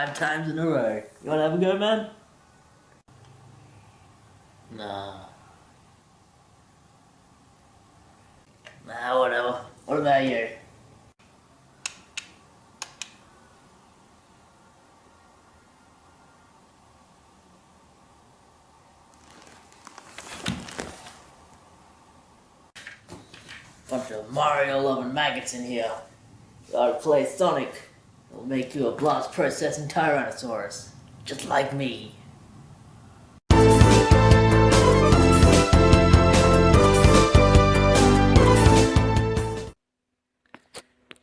5 times in a row. You wanna have a go, man? Nah. Nah, whatever. What about you? Bunch of Mario-loving maggots in here. Gotta play Sonic. It'll make you a blast processing Tyrannosaurus. Just like me.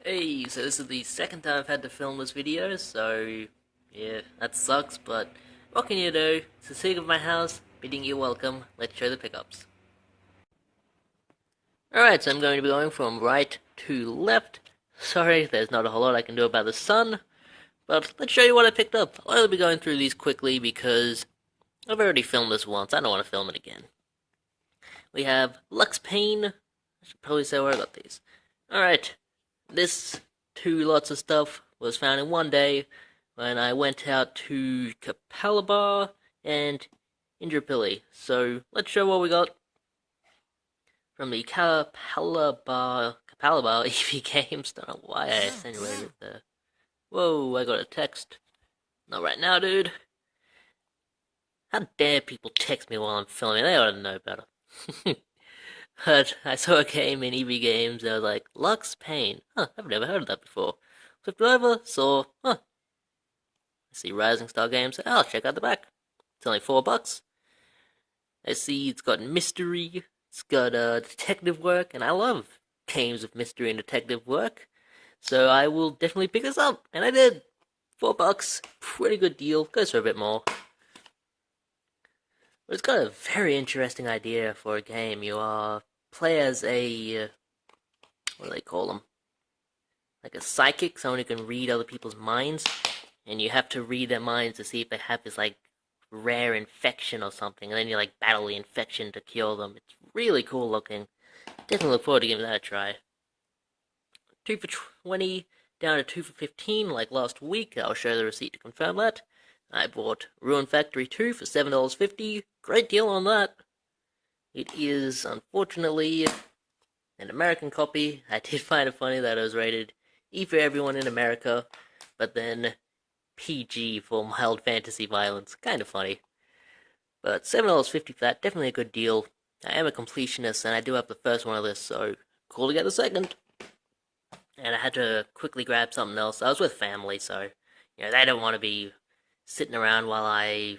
Hey, so this is the second time I've had to film this video, so yeah, that sucks, but what can you do? It's the sake of my house, bidding you welcome. Let's show the pickups. Alright, so I'm going to be going from right to left. Sorry, there's not a whole lot I can do about the sun, but let's show you what I picked up. I'll be going through these quickly because I've already filmed this once. I don't want to film it again. We have Lux Pain. I should probably say where I got these. Alright, this two lots of stuff was found in one day when I went out to Capalaba and Indrapilli. So let's show what we got from the Capalaba EV Games. Don't know why I insinuated it there. Whoa, I got a text. Not right now, dude. How dare people text me while I'm filming? They ought to know better. But I saw a game in EV Games that was like, Lux Pain. Huh, I've never heard of that before. Flipped over, saw, I see Rising Star Games. I'll check out the back. It's only $4. I see it's got mystery, it's got detective work, and I love games of mystery and detective work. So I will definitely pick this up, and I did. $4, pretty good deal. Goes for a bit more. But it's got a very interesting idea for a game. You play as a, what do they call them? Like a psychic, someone who can read other people's minds. And you have to read their minds to see if they have this, like, rare infection or something. And then you, like, battle the infection to cure them. It's really cool looking. Definitely look forward to giving that a try. 2 for 20, down to 2 for 15, like last week. I'll show the receipt to confirm that. I bought Ruin Factory 2 for $7.50. Great deal on that. It is, unfortunately, an American copy. I did find it funny that it was rated E for everyone in America, but then PG for mild fantasy violence. Kind of funny. But $7.50 for that, definitely a good deal. I am a completionist, and I do have the first one of this, so cool to get the second. And I had to quickly grab something else. I was with family, so, they don't want to be sitting around while I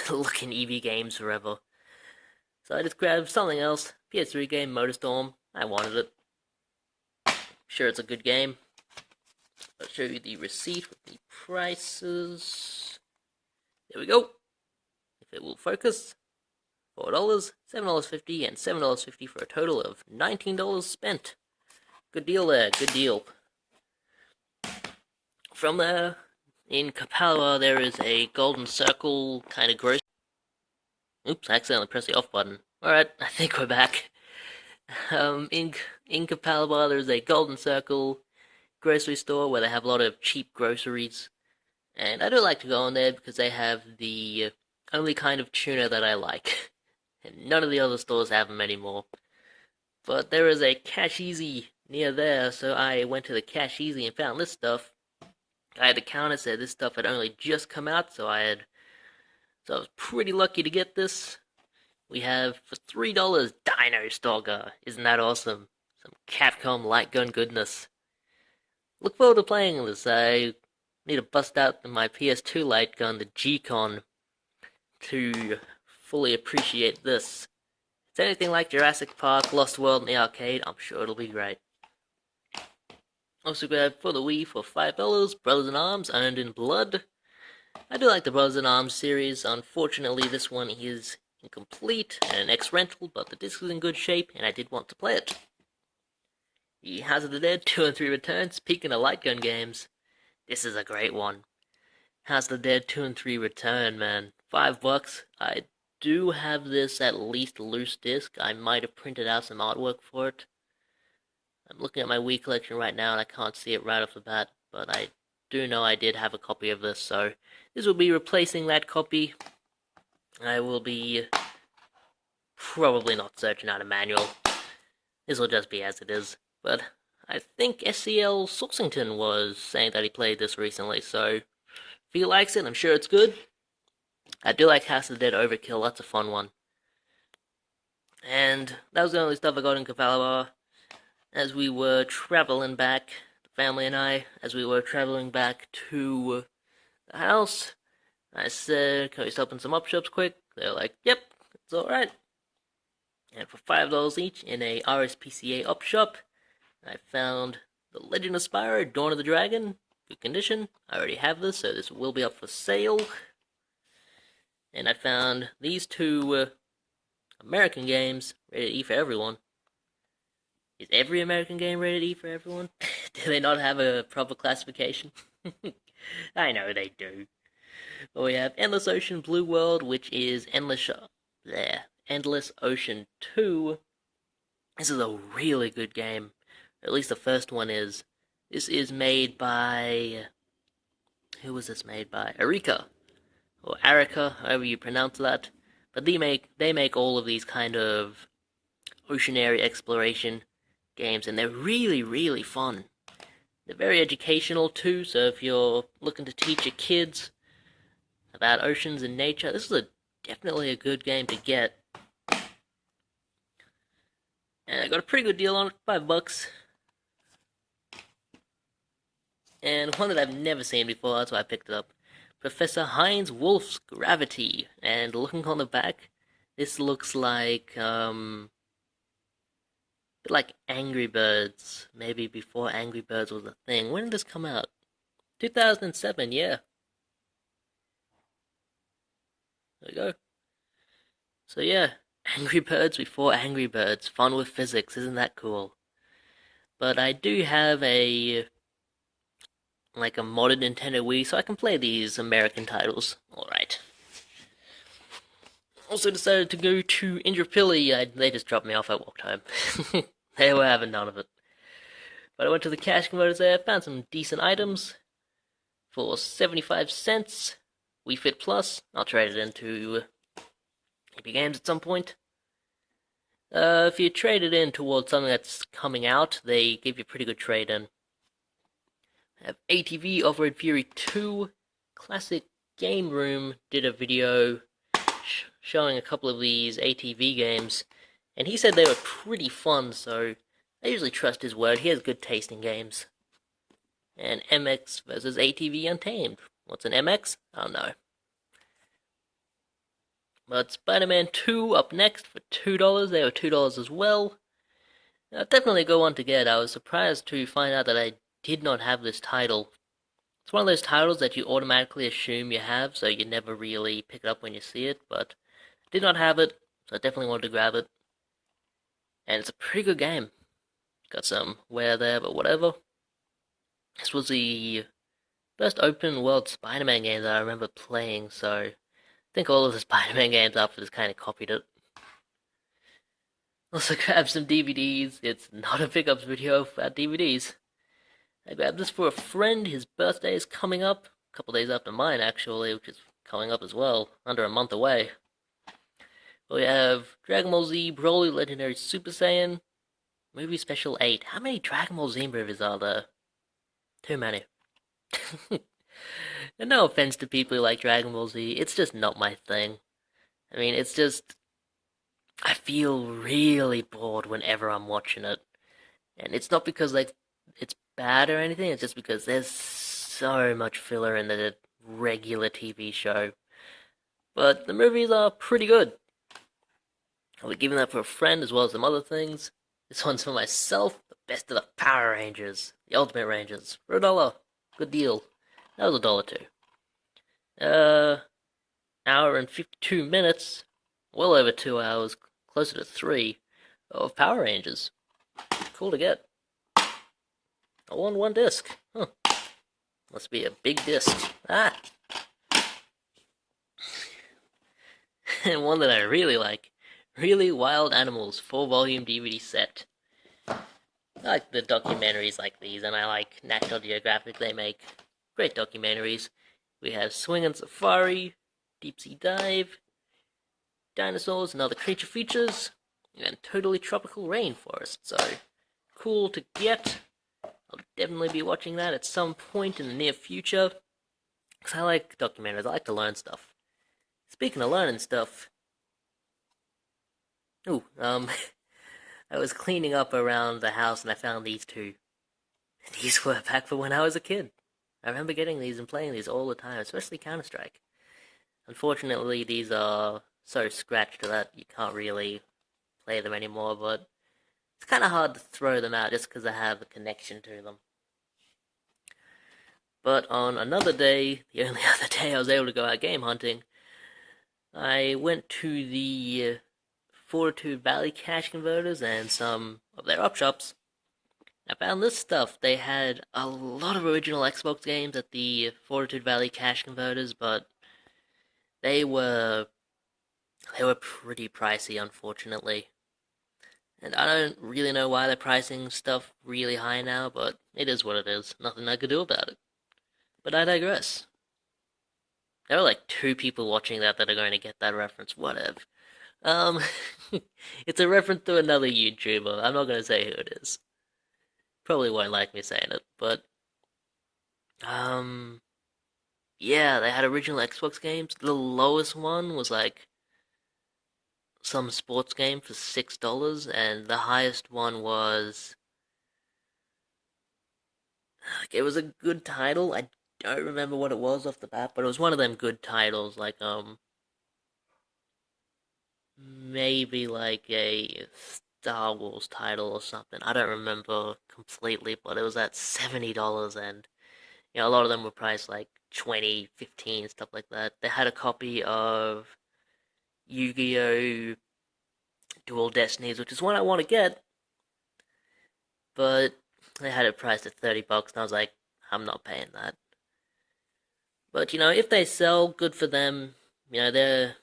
look in EV games forever. So I just grabbed something else. PS3 game, Motorstorm. I wanted it. Sure, it's a good game. I'll show you the receipt with the prices. There we go. If it will focus. $4, $7.50, and $7.50 for a total of $19 spent. Good deal there, good deal. From there, in Capalaba, there is a golden circle kind of grocery. Oops, I accidentally pressed the off button. Alright, I think we're back. In Capalaba, there's a golden circle grocery store where they have a lot of cheap groceries. And I do like to go in there because they have the only kind of tuna that I like. And none of the other stores have them anymore. But there is a Cash Easy near there, so I went to the Cash Easy and found this stuff. I had the counter said this stuff had only just come out, so I was pretty lucky to get this. We have for $3 Dino Stalker. Isn't that awesome? Some Capcom light gun goodness. Look forward to playing this. I need to bust out my PS2 light gun, the G-Con, to fully appreciate this. If it's anything like Jurassic Park, Lost World in the arcade, I'm sure it'll be great. Also grabbed for the Wii for $5, Brothers in Arms, Earned in Blood. I do like the Brothers in Arms series. Unfortunately, this one is incomplete and an ex-rental, but the disc is in good shape, and I did want to play it. The House of the Dead 2 and 3 Return, speaking of light gun games, this is a great one. House of the Dead 2 and 3 Return, man. $5. I do have this at least loose disc. I might have printed out some artwork for it. I'm looking at my Wii collection right now, and I can't see it right off the bat, but I do know I did have a copy of this, so this will be replacing that copy. I will be probably not searching out a manual. This will just be as it is. But I think SCL Sourcington was saying that he played this recently, so if he likes it, I'm sure it's good. I do like House of the Dead Overkill, that's a fun one. And that was the only stuff I got in Cavalier. As we were traveling back, the family and I, as we were traveling back to the house, I said, can we stop in some op shops quick? They're like, yep, it's alright. And for $5 each in a RSPCA op shop, I found The Legend of Spyro, Dawn of the Dragon, good condition. I already have this, so this will be up for sale. And I found these two American games, rated E for everyone. Is every American game rated E for everyone? Do they not have a proper classification? I know they do. But we have Endless Ocean Blue World, which is Endless Ocean 2. This is a really good game. At least the first one is. This is made by... Who was this made by? Arika. Or Arika, however you pronounce that. But they make all of these kind of oceanary exploration games, and they're really, really fun. They're very educational too, so if you're looking to teach your kids about oceans and nature, this is definitely a good game to get. And I got a pretty good deal on it, $5. And one that I've never seen before, that's why I picked it up. Professor Heinz Wolf's Gravity. And looking on the back, this looks like, like Angry Birds, maybe before Angry Birds was a thing. When did this come out? 2007, yeah. There we go. So yeah, Angry Birds before Angry Birds. Fun with physics, isn't that cool? But I do have a modded Nintendo Wii, so I can play these American titles. Alright. Also decided to go to Indrapilli. They just dropped me off, I walked home. They were having none of it. But I went to the cash converters there, found some decent items for 75 cents. Wii Fit Plus. I'll trade it into EP Games at some point. If you trade it in towards something that's coming out, they give you a pretty good trade in. I have ATV Off-Road Fury 2. Classic Game Room did a video showing a couple of these ATV games, and he said they were pretty fun, so I usually trust his word. He has good taste in games. And MX versus ATV Untamed. What's an MX? I don't know. But Spider-Man 2 up next for $2. They were $2 as well. Definitely a good one to get. I was surprised to find out that I did not have this title. It's one of those titles that you automatically assume you have, so you never really pick it up when you see it, but I did not have it, so I definitely wanted to grab it. And it's a pretty good game. Got some wear there, but whatever. This was the first open world Spider-Man game that I remember playing, so I think all of the Spider-Man games after this kind of copied it. Also grabbed some DVDs. It's not a pickups video about DVDs. I grabbed this for a friend. His birthday is coming up. A couple days after mine, actually, which is coming up as well. Under a month away. We have Dragon Ball Z Broly Legendary Super Saiyan. Movie Special 8. How many Dragon Ball Z movies are there? Too many. And no offense to people who like Dragon Ball Z, it's just not my thing. I mean, it's just... I feel really bored whenever I'm watching it. And it's not because, it's bad or anything, it's just because there's so much filler in the regular TV show. But the movies are pretty good. I'll be giving that for a friend as well as some other things. This one's for myself. The best of the Power Rangers. The Ultimate Rangers. For $1. Good deal. That was $1 too. Hour and 52 minutes. Well over 2 hours. Closer to 3. Of Power Rangers. Cool to get. All on one disc. Huh. Must be a big disc. Ah! And one that I really like. Really Wild Animals 4-volume DVD set. I like the documentaries like these, and I like National Geographic they make. great documentaries. We have Swingin' Safari, Deep Sea Dive, Dinosaurs and Other Creature Features, and Totally Tropical Rainforest. So, cool to get. I'll definitely be watching that at some point in the near future. Because I like documentaries, I like to learn stuff. Speaking of learning stuff, ooh, I was cleaning up around the house and I found these two. These were back for when I was a kid. I remember getting these and playing these all the time, especially Counter-Strike. Unfortunately, these are so scratched that you can't really play them anymore, but it's kind of hard to throw them out just because I have a connection to them. But on another day, the only other day I was able to go out game hunting, I went to the Fortitude Valley cache converters and some of their op shops. I found this stuff. They had a lot of original Xbox games at the Fortitude Valley cache converters, but they were pretty pricey, unfortunately. And I don't really know why they're pricing stuff really high now, but it is what it is. Nothing I could do about it. But I digress. There are like 2 people watching that are going to get that reference. Whatever. Um, it's a reference to another YouTuber. I'm not going to say who it is. Probably won't like me saying it, but um, yeah, they had original Xbox games. The lowest one was like some sports game for $6, and the highest one was it was a good title. I don't remember what it was off the bat, but it was one of them good titles, like maybe like a Star Wars title or something. I don't remember completely, but it was at $70, and a lot of them were priced like 20, 15, stuff like that. They had a copy of Yu-Gi-Oh! Dual Destinies, which is one I want to get, but they had it priced at $30, and I was like, I'm not paying that. But if they sell, good for them. They're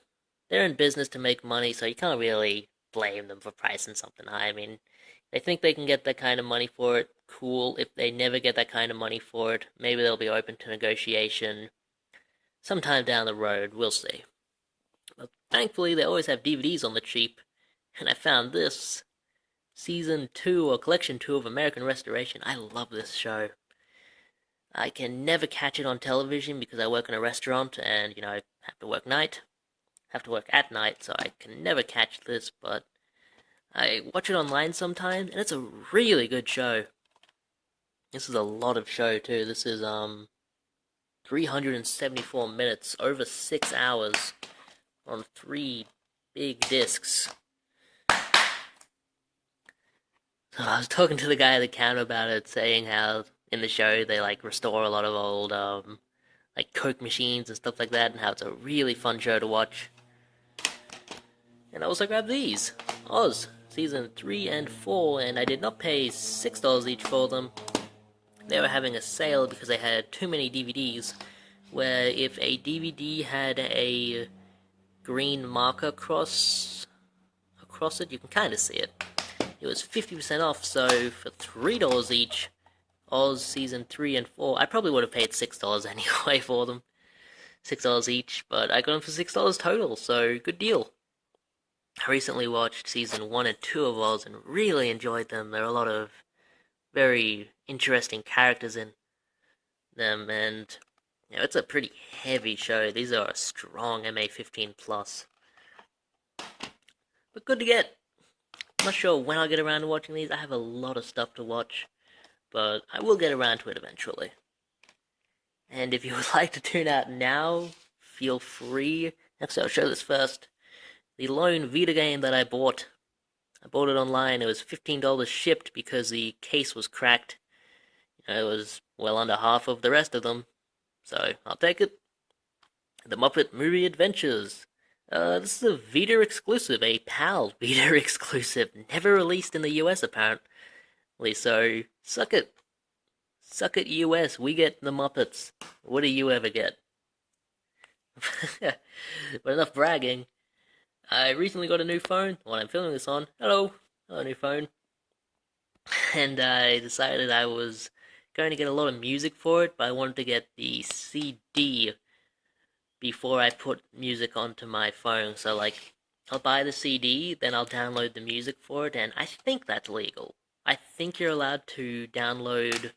in business to make money, so you can't really blame them for pricing something high. I mean, they think they can get that kind of money for it. Cool. If they never get that kind of money for it, maybe they'll be open to negotiation sometime down the road. We'll see. But thankfully, they always have DVDs on the cheap, and I found this Season 2 or Collection 2 of American Restoration. I love this show. I can never catch it on television because I work in a restaurant and, I have to work at night, so I can never catch this, but I watch it online sometimes, and it's a really good show. This is a lot of show, too. This is, 374 minutes, over 6 hours, on 3 big discs. So I was talking to the guy at the counter about it, saying how in the show they restore a lot of old Coke machines and stuff like that, and how it's a really fun show to watch. And I also grabbed these Oz Season 3 and 4, and I did not pay $6 each for them. They were having a sale because they had too many DVDs, where if a DVD had a green marker across it, you can kind of see it. It was 50% off, so for $3 each, Oz Season 3 and 4, I probably would have paid $6 anyway for them. $6 each, but I got them for $6 total, so good deal. I recently watched Season 1 and 2 of Oz and really enjoyed them. There are a lot of very interesting characters in them, and it's a pretty heavy show. These are a strong MA15+. But good to get. I'm not sure when I'll get around to watching these. I have a lot of stuff to watch, but I will get around to it eventually. And if you would like to tune out now, feel free. Actually, I'll show this first. The lone Vita game that I bought it online. It was $15 shipped because the case was cracked. It was well under half of the rest of them, so I'll take it. The Muppet Movie Adventures. This is a Vita exclusive, a PAL Vita exclusive, never released in the US apparently, so suck it. Suck it, US, we get the Muppets. What do you ever get? But enough bragging. I recently got a new phone, the one I'm filming this on. Hello, new phone. And I decided I was going to get a lot of music for it, but I wanted to get the CD before I put music onto my phone. So, like, I'll buy the CD, then I'll download the music for it, and I think that's legal. I think you're allowed to download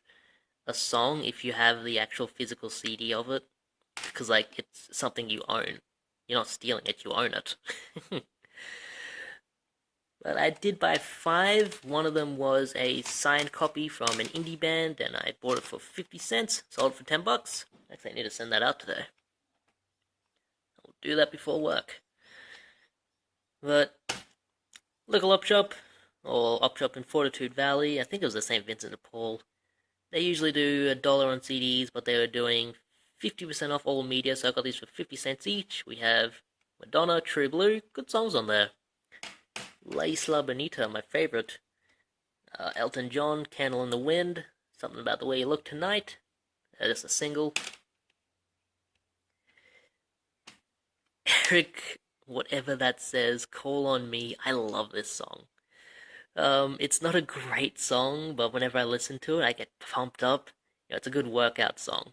a song if you have the actual physical CD of it, because, like, it's something you own. You're not stealing it, you own it. But I did buy 5. One of them was a signed copy from an indie band, and I bought it for 50 cents, sold it for 10 bucks. Actually, I need to send that out today. I'll do that before work. But local op shop, or op shop in Fortitude Valley, I think it was the St. Vincent de Paul. They usually do $1 on CDs, but they were doing 50% off all media, so I got these for 50 cents each. We have Madonna, True Blue, good songs on there. La Isla Bonita, my favorite. Elton John, Candle in the Wind, Something About the Way You Look Tonight, just a single. Eric, whatever that says, Call on Me, I love this song. It's not a great song, but whenever I listen to it, I get pumped up. You know, it's a good workout song.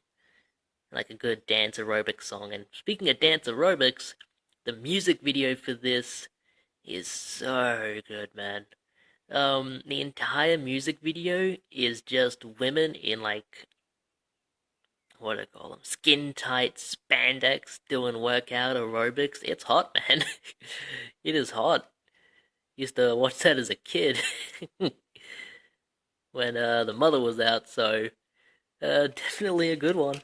Like a good dance aerobic song. And speaking of dance aerobics, the music video for this is so good, man. The entire music video is just women in, like, what do I call them? Skin tight spandex doing workout aerobics. It's hot, man. It is hot. Used to watch that as a kid when the mother was out, so definitely a good one.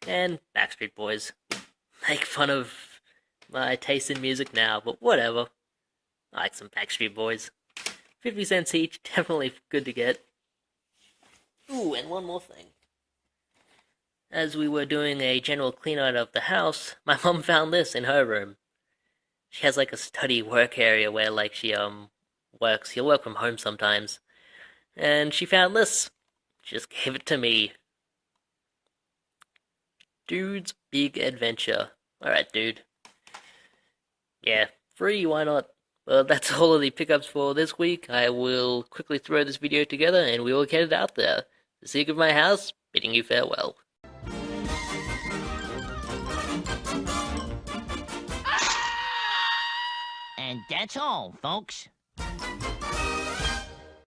And Backstreet Boys. Make fun of my taste in music now, but whatever. I like some Backstreet Boys. 50 cents each, definitely good to get. Ooh, and one more thing. As we were doing a general clean out of the house, my mom found this in her room. She has like a study work area where like she works. She'll work from home sometimes. And she found this. She just gave it to me. Dude's Big Adventure. Alright, dude. Yeah, free, why not? Well, that's all of the pickups for this week. I will quickly throw this video together and we will get it out there. The secret of my house, bidding you farewell. And that's all, folks.